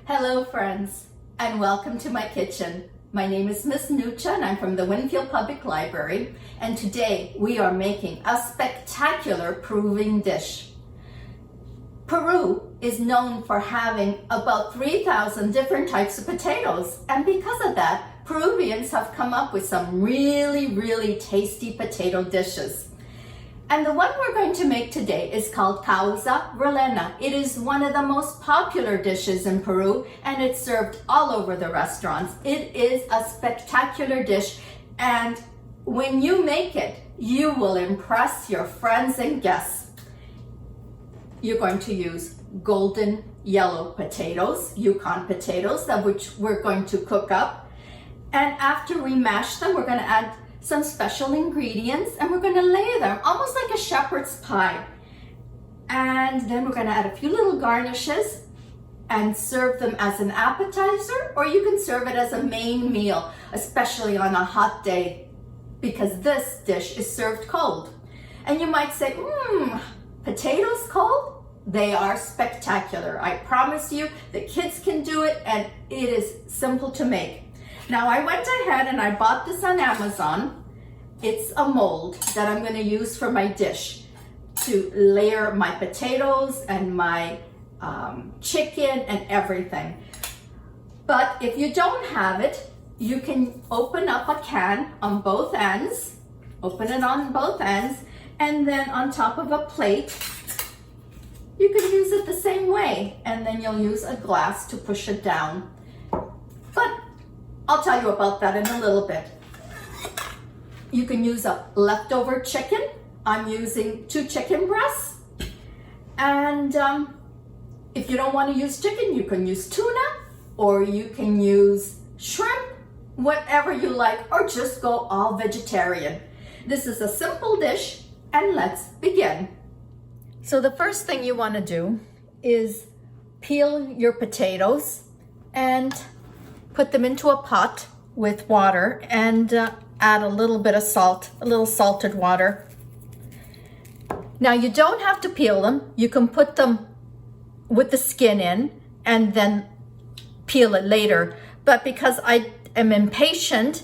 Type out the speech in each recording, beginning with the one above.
Hello friends, and welcome to my kitchen. My name is Miss Nuccia and I'm from the Winfield Public Library, and today we are making a spectacular Peruvian dish. Peru is known for having about 3,000 different types of potatoes, and because of that, Peruvians have come up with some really tasty potato dishes. And the one we're going to make today is called Causa Rellena. It is one of the most popular dishes in Peru, and it's served all over the restaurants. It is a spectacular dish, and when you make it, you will impress your friends and guests. You're going to use golden yellow potatoes, Yukon potatoes, which we're going to cook up. And after we mash them, we're going to add some special ingredients, and we're going to lay them almost like a shepherd's pie. And then we're going to add a few little garnishes and serve them as an appetizer, or you can serve it as a main meal, especially on a hot day, because this dish is served cold. And you might say, potatoes cold? They are spectacular. I promise you, the kids can do it, and it is simple to make. Now I went ahead and I bought this on Amazon. It's a mold that I'm going to use for my dish to layer my potatoes and my chicken and everything. But if you don't have it, you can open up a can on both ends, open it on both ends, and then on top of a plate, you can use it the same way, and then you'll use a glass to push it down. But I'll tell you about that in a little bit. You can use a leftover chicken. I'm using 2 chicken breasts. And if you don't want to use chicken, you can use tuna, or you can use shrimp, whatever you like, or just go all vegetarian. This is a simple dish, and let's begin. So the first thing you want to do is peel your potatoes and put them into a pot with water and add a little bit of salt, a little salted water. Now you don't have to peel them. You can put them with the skin in and then peel it later. But because I am impatient,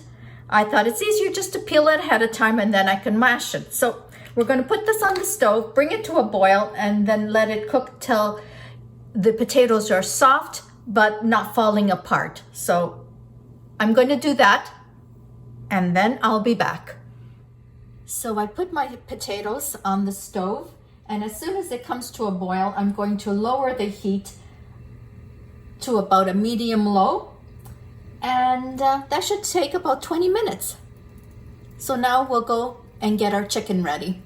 I thought it's easier just to peel it ahead of time and then I can mash it. So we're going to put this on the stove, bring it to a boil, and then let it cook till the potatoes are soft but not falling apart. So I'm going to do that, and then I'll be back. So I put my potatoes on the stove, and as soon as it comes to a boil, I'm going to lower the heat to about a medium low, and that should take about 20 minutes. So now we'll go and get our chicken ready.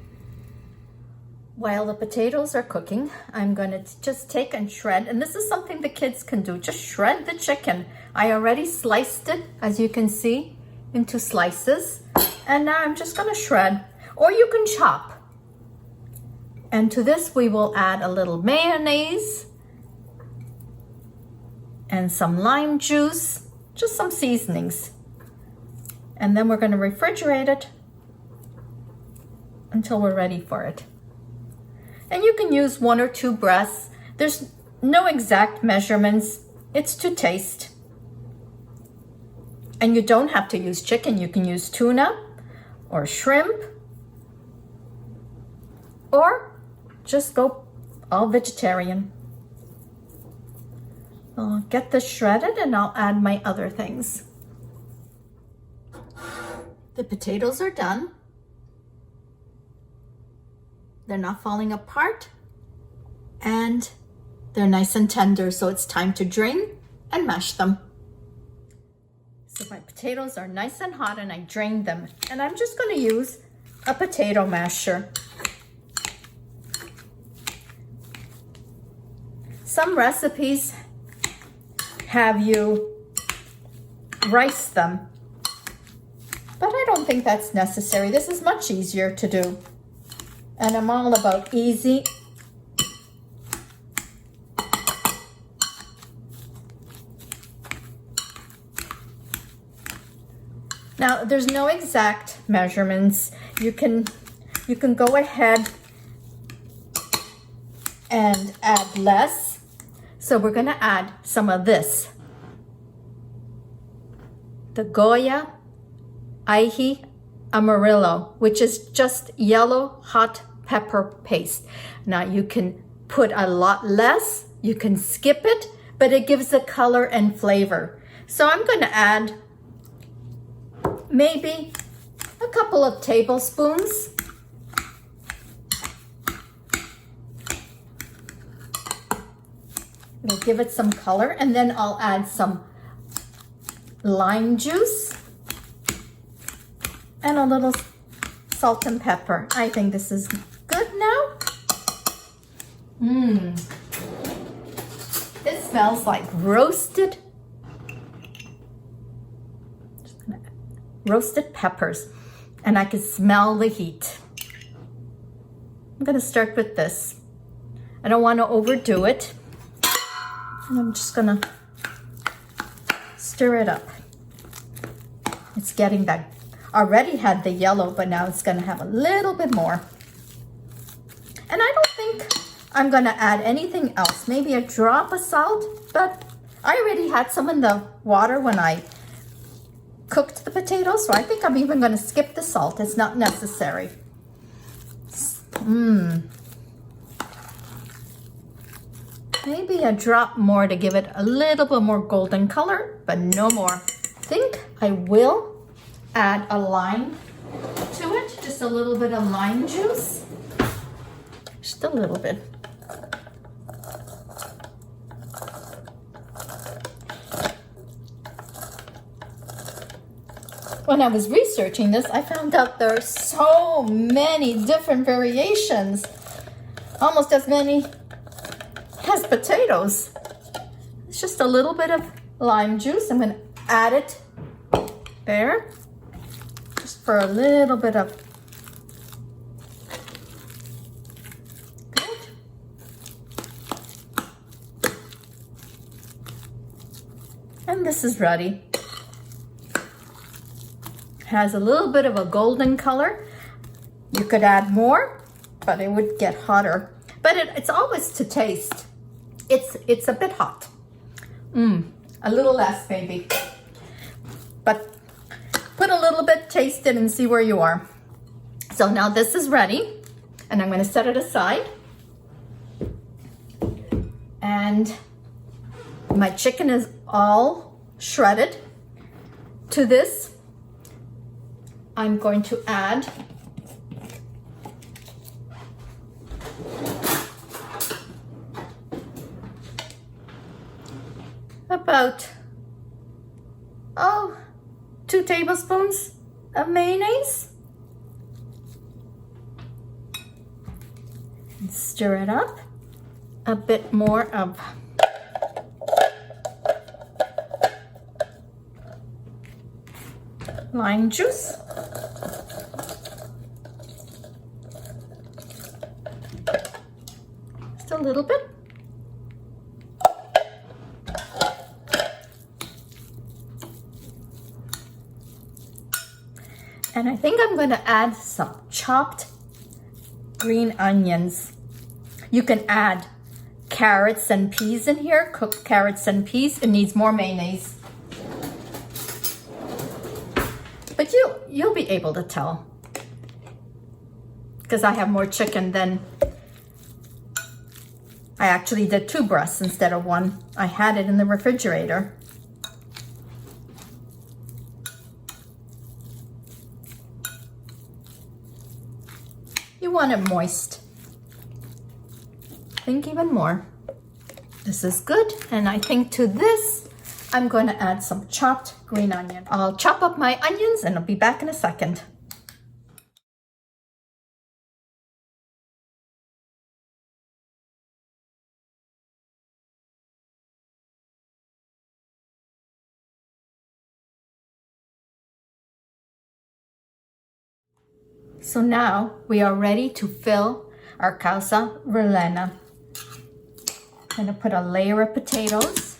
While the potatoes are cooking, I'm going to just take and shred, and this is something the kids can do, just shred the chicken. I already sliced it, as you can see, into slices, and now I'm just going to shred, or you can chop. And to this we will add a little mayonnaise and some lime juice, just some seasonings. And then we're going to refrigerate it until we're ready for it. And you can use 1 or 2 breasts. There's no exact measurements. It's to taste. And you don't have to use chicken. You can use tuna or shrimp, or just go all vegetarian. I'll get this shredded and I'll add my other things. The potatoes are done. They're not falling apart, and they're nice and tender, so it's time to drain and mash them. So my potatoes are nice and hot, and I drained them, and I'm just going to use a potato masher. Some recipes have you rice them, but I don't think that's necessary. This is much easier to do. And I'm all about easy. Now, there's no exact measurements. You can go ahead and add less. So we're gonna add some of this. The Goya Ají Amarillo, which is just yellow hot pepper paste. Now you can put a lot less, you can skip it, but it gives a color and flavor. So I'm gonna add maybe a couple of tablespoons. It'll give it some color, and then I'll add some lime juice and a little salt and pepper. I think this is good now. This smells like roasted peppers, and I can smell the heat. I'm gonna start with this. I don't want to overdo it. And I'm just gonna stir it up. It's getting that, already had the yellow, but now it's gonna have a little bit more. And I don't think I'm gonna add anything else. Maybe a drop of salt, but I already had some in the water when I cooked the potatoes, so I think I'm even gonna skip the salt. It's not necessary. Maybe a drop more to give it a little bit more golden color, but no more. I think I will add a lime to it, just a little bit of lime juice. Just a little bit. When I was researching this, I found out there are so many different variations, almost as many as potatoes. It's just a little bit of lime juice. I'm going to add it there, just for a little bit of good. And this is ready. Has a little bit of a golden color. You could add more, but it would get hotter. But it's always to taste. It's a bit hot. A little less maybe. But put a little bit, taste it, and see where you are. So now this is ready, and I'm going to set it aside. And my chicken is all shredded. To this, I'm going to add about 2 tablespoons of mayonnaise. And stir it up. A bit more of lime juice. Just a little bit. And I think I'm going to add some chopped green onions. You can add carrots and peas in here, cooked carrots and peas. It needs more mayonnaise. But you'll be able to tell, because I have more chicken than I actually did 2 breasts instead of 1. I had it in the refrigerator. You want it moist. Think even more. This is good. And I think to this, I'm going to add some chopped green onion. I'll chop up my onions and I'll be back in a second. So now we are ready to fill our Causa Rellena. I'm going to put a layer of potatoes.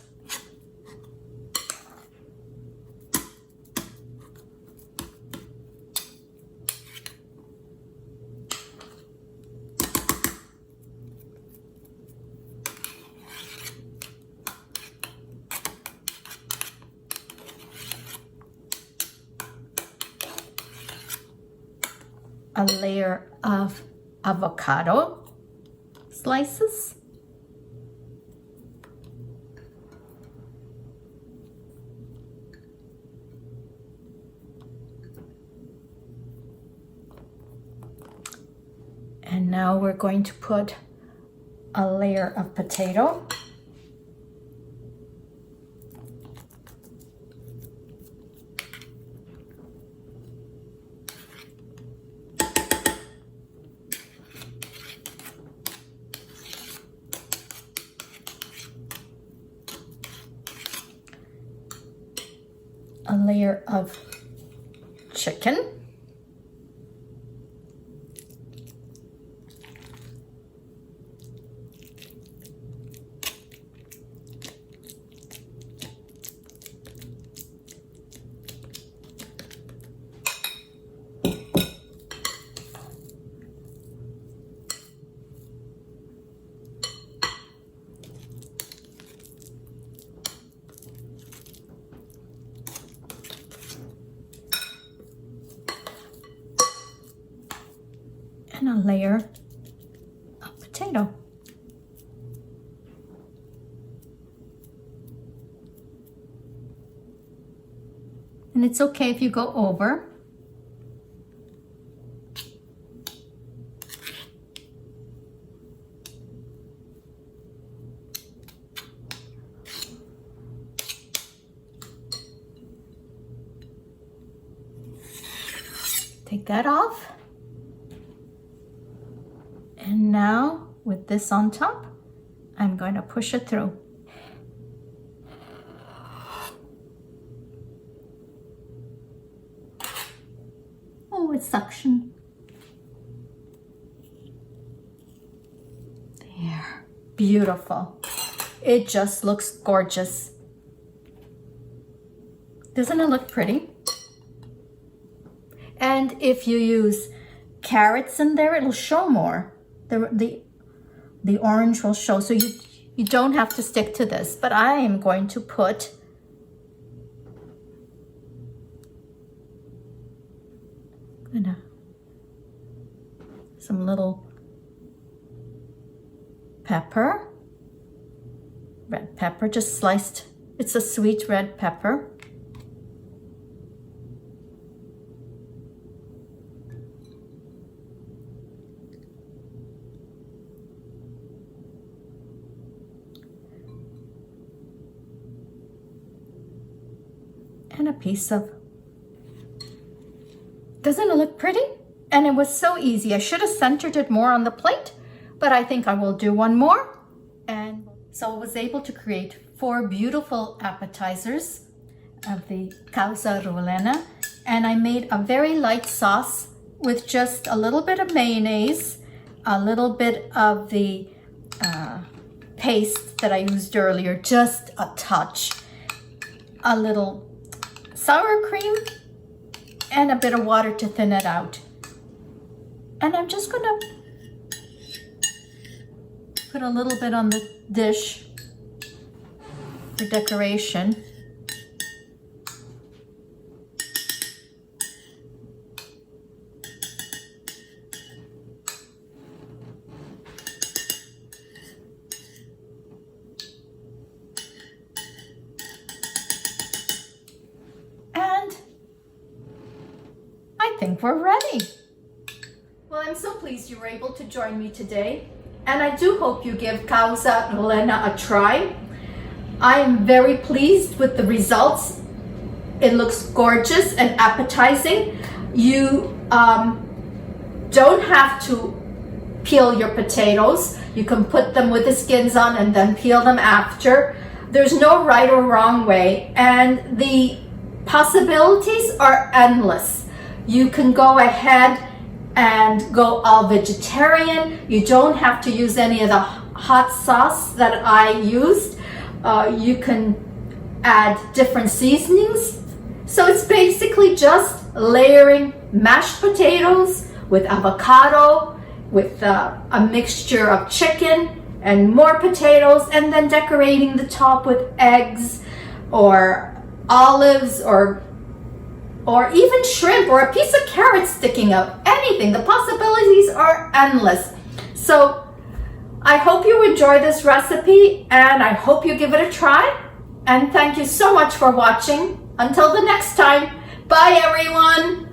a layer of avocado slices. And now we're going to put a layer of potato. A layer of chicken. And a layer of potato. And it's okay if you go over. Take that off. And now, with this on top, I'm going to push it through. Oh, it's suction. There. Beautiful. It just looks gorgeous. Doesn't it look pretty? And if you use carrots in there, it'll show more. The orange will show, so you don't have to stick to this, but I am going to put some little pepper, red pepper, just sliced. It's a sweet red pepper. And a piece of, doesn't it look pretty? And it was so easy. I should have centered it more on the plate, but I think I will do one more. And so I was able to create 4 beautiful appetizers of the Causa Rellena. And I made a very light sauce with just a little bit of mayonnaise, a little bit of the paste that I used earlier, just a touch, a little sour cream, and a bit of water to thin it out. And I'm just gonna put a little bit on the dish for decoration. I think we're ready. Well, I'm so pleased you were able to join me today, and I do hope you give Causa Rellena a try. I am very pleased with the results. It looks gorgeous and appetizing. You don't have to peel your potatoes. You can put them with the skins on and then peel them after. There's no right or wrong way, and the possibilities are endless. You can go ahead and go all vegetarian. You don't have to use any of the hot sauce that I used. You can add different seasonings. So it's basically just layering mashed potatoes with avocado, with a mixture of chicken and more potatoes, and then decorating the top with eggs or olives or or even shrimp, or a piece of carrot sticking out. Anything. The possibilities are endless. So I hope you enjoy this recipe, and I hope you give it a try. And thank you so much for watching. Until the next time, bye everyone.